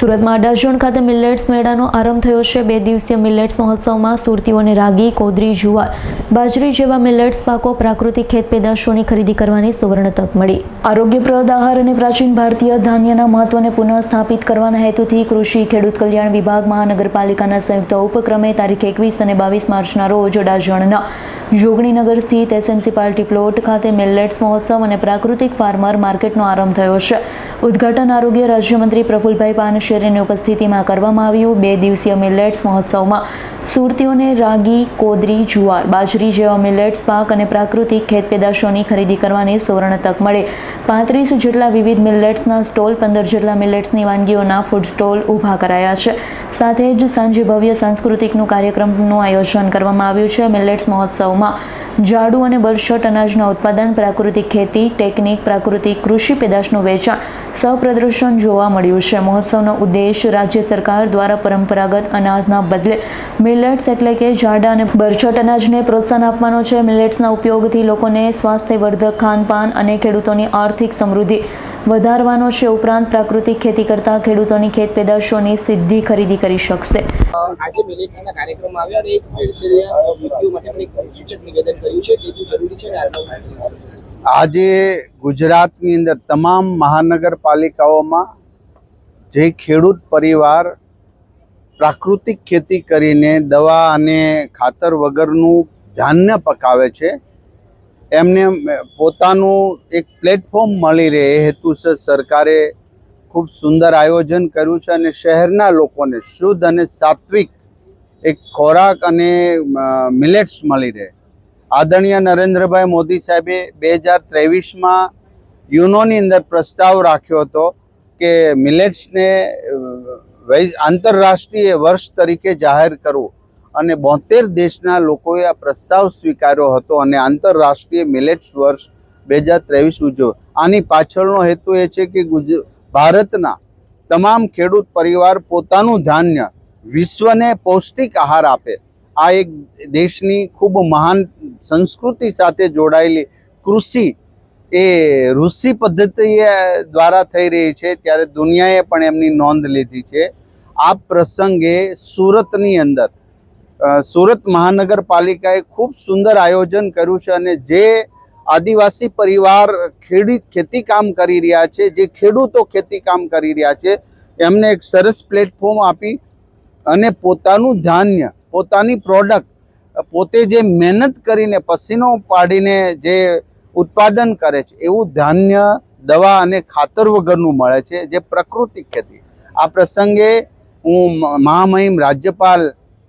સુરતમાં અડાજણ ખાતે મિલેટ્સ મેળાનો આરંભ થયો છે। 2 દિવસીય મિલેટ્સ મહોત્સવમાં સુરતીઓને રાગી, કોદરી, જુવાર, બાજરી જેવા મિલેટ્સ પાકો, પ્રાકૃતિક ખેત પેદાશોની ખરીદી કરવાની સુવર્ણ તક મળી। આરોગ્યપ્રદ આહાર અને પ્રાચીન ભારતીય ધાન્યના મહત્વને પુનઃ સ્થાપિત કરવાના હેતુથી કૃષિ ખેડૂત કલ્યાણ વિભાગ મહાનગરપાલિકાના સંયુક્ત ઉપક્રમે તારીખ 21 અને 22 માર્ચના રોજ અડાજણના જોગણીનગર સ્થિત એસએમસી પાર્ટી પ્લોટ ખાતે મિલેટ્સ મહોત્સવ અને પ્રાકૃતિક ફાર્મર માર્કેટનો આરંભ થયો છે। ઉદ્ઘાટન આરોગ્ય રાજ્યમંત્રી પ્રફુલભાઈ પાનશેરીની ઉપસ્થિતિમાં કરવામાં આવ્યું। 2 દિવસીય મિલેટ્સ મહોત્સવમાં સુરતીઓને રાગી, કોદરી, જુવાર, બાજરી જેવા મિલેટ્સ પાક અને પ્રાકૃતિક ખેત પેદાશોની ખરીદી કરવાની સુવર્ણ તક મળે। 35 જેટલા વિવિધ મિલેટ્સના સ્ટોલ, 15 જેટલા મિલેટ્સની વાનગીઓના ફૂડ સ્ટોલ ઊભા કરાયા છે। સાથે જ સાંજે ભવ્ય સાંસ્કૃતિકનું કાર્યક્રમનું આયોજન કરવામાં આવ્યું છે। મિલેટ્સ મહોત્સવમાં જાડુ અને બરછટ અનાજના ઉત્પાદન, પ્રાકૃતિક ખેતી ટેકનિક, પ્રાકૃતિક કૃષિ પેદાશનું વેચાણ સહપ્રદર્શન જોવા મળ્યું છે। મહોત્સવનો ઉદ્દેશ રાજ્ય સરકાર દ્વારા પરંપરાગત અનાજના બદલે મિલેટ્સ એટલે કે જાડા અને બરછટ અનાજને પ્રોત્સાહન આપવાનો છે। મિલેટ્સના ઉપયોગથી લોકોને સ્વાસ્થ્યવર્ધક ખાનપાન અને ખેડૂતોની આર્થિક સમૃદ્ધિ વધારવાનો છે। ઉપરાંત પ્રાકૃતિક ખેતી કરતા ખેડૂતોની ખેત પેદાશોની સીધી ખરીદી કરી શકશે। આજે મિલેટ્સના કાર્યક્રમ આવ્યા અને એક ભેળસેળિયા વ્યક્તિઓ માટે પણ એક સૂચક નિવેદન કર્યું છે, તે જરૂરી છે। આજે ગુજરાતની અંદર તમામ મહાનગરપાલિકાઓમાં જે ખેડૂત પરિવાર પ્રાકૃતિક ખેતી કરીને દવા અને ખાતર વગરનું ધાન્ય પકાવે છે, એમને પોતાનું એક પ્લેટફોર્મ મળી રહે એ હેતુસર સરકારે ખૂબ સુંદર આયોજન કર્યું છે અને શહેરના લોકોને શુદ્ધ અને સાત્વિક એક ખોરાક અને મિલેટ્સ મળી રહે। આદરણીય નરેન્દ્રભાઈ મોદી સાહેબે 2023માં યુનોની અંદર પ્રસ્તાવ રાખ્યો હતો કે મિલેટ્સને આંતરરાષ્ટ્રીય વર્ષ તરીકે જાહેર કરવું અને 72 દેશના લોકોએ આ પ્રસ્તાવ સ્વીકાર્યો હતો અને આંતરરાષ્ટ્રીય મિલેટ્સ વર્ષ 2023 ઉજવ્યો। આની પાછળનો હેતુ એ છે કે ભારતના તમામ ખેડૂત પરિવાર પોતાનું ધાન્ય વિશ્વને પૌષ્ટિક આહાર આપે। આ એક દેશની ખૂબ મહાન સંસ્કૃતિ સાથે જોડાયેલી કૃષિ એ ઋષિ પદ્ધતિ દ્વારા થઈ રહી છે, ત્યારે દુનિયાએ પણ એમની નોંધ લીધી છે। આ પ્રસંગે સુરતની અંદર સુરત મહાનગરપાલિકાએ ખૂબ સુંદર આયોજન કર્યું છે અને જે આદિવાસી પરિવાર ખેતી કામ કરી રહ્યા છે, જે ખેડૂતો ખેતી કામ કરી રહ્યા છે, એમને એક સરસ પ્લેટફોર્મ આપી અને પોતાનું ધાન્ય, પોતાની પ્રોડક્ટ, પોતે જે મહેનત કરીને પસીનો પાડીને જે ઉત્પાદન કરે છે એવું ધાન્ય, દવા અને ખાતર વગરનું મળે છે, જે પ્રાકૃતિક ખેતી। આ પ્રસંગે હું મહામહિમ રાજ્યપાલ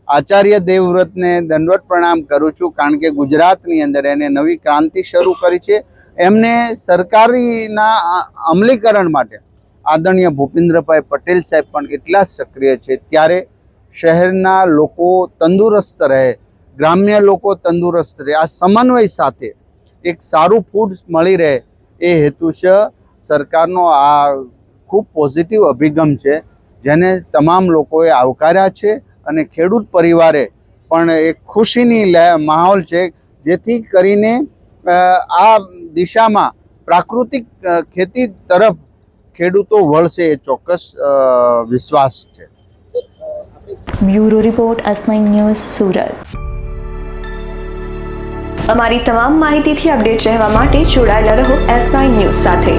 આચાર્ય દેવવ્રતને દંડવત પ્રણામ કરું છું, કારણ કે ગુજરાતની અંદર એને નવી ક્રાંતિ શરૂ કરી છે। એમને સરકારીના અમલીકરણ માટે આદરણીય ભૂપેન્દ્રભાઈ પટેલ સાહેબ પણ એટલા સક્રિય છે, ત્યારે શહેરના લોકો તંદુરસ્ત રહે, ગ્રામ્ય લોકો તંદુરસ્ત રહે, આ સમન્વય સાથે એક સારું ફૂડ મળી રહે એ હેતુસર સરકારનો આ ખૂબ પોઝિટિવ અભિગમ છે, જેને તમામ લોકોએ આવકાર્યા છે અને ખેડૂત પરિવારે પણ એક ખુશીની માહોલ છે, જેથી કરીને આ દિશામાં પ્રાકૃતિક ખેતી તરફ ખેડૂતો વળશે એ ચોક્કસ વિશ્વાસ છે। Bureau report, S9 news, Surat. અમારી તમામ માહિતીથી અપડેટ રહેવા માટે જોડાયેલા રહો S9 ન્યૂઝ સાથે।